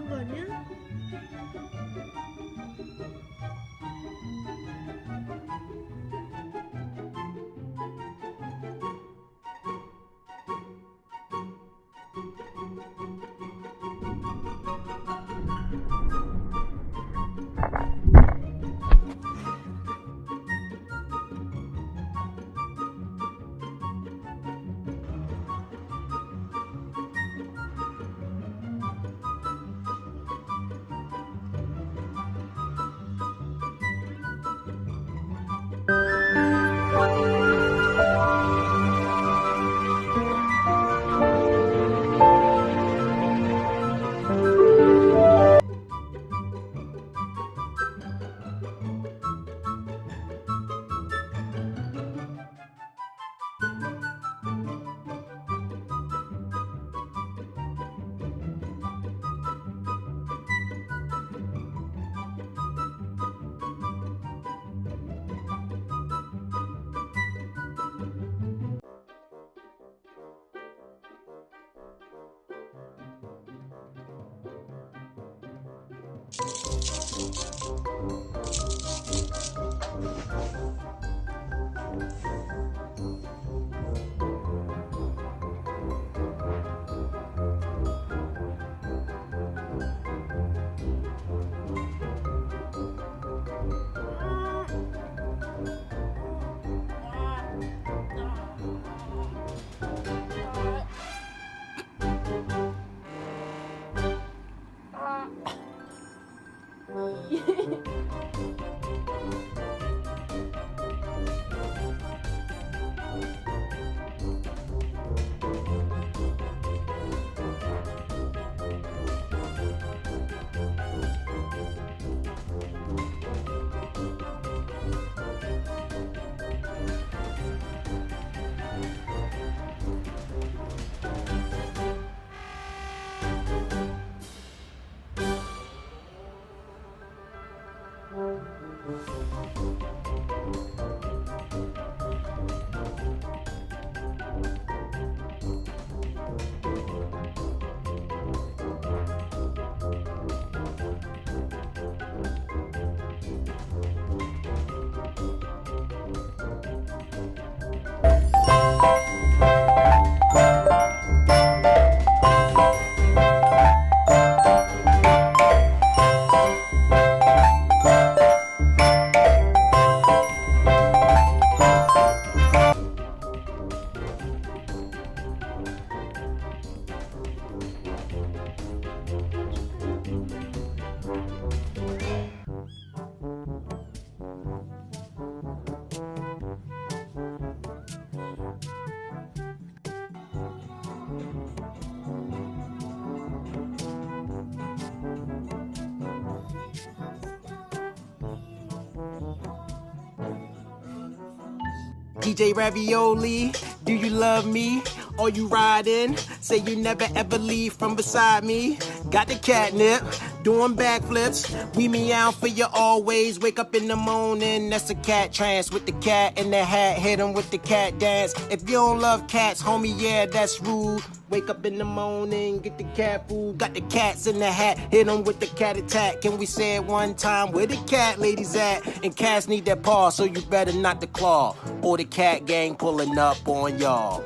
도망가냐? DJ Ravioli, do you love me? Are you riding? Say you never ever leave from beside me. Got the catnip, doing backflips. We meow for you always. Wake up in the morning, that's a cat trance with the cat in the hat. Hit 'em with the cat dance. If you don't love cats, homie, yeah, that's rude. Wake up in the morning, get the cat food. Got the cats in the hat, hit 'em with the cat attack. Can we say it one time? Where the cat ladies at? And cats need their paw, so you better not the claw. Or the cat gang pulling up on y'all.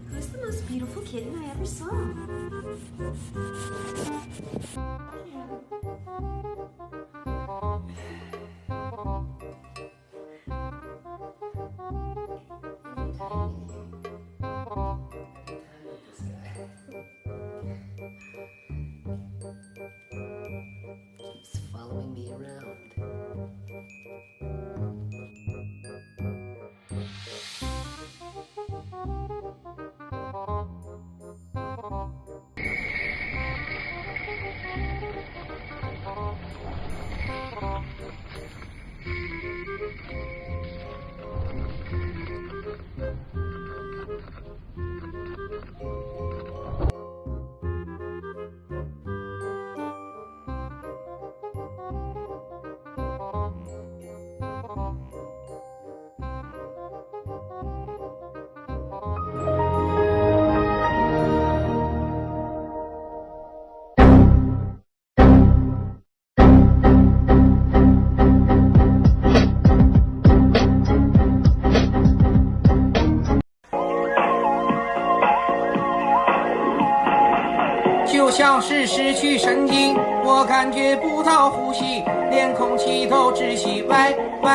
Who's the most beautiful kitten I ever saw? Keeps following me around.就像是失去神经，我感觉不到呼吸，连空气都窒息。喂喂。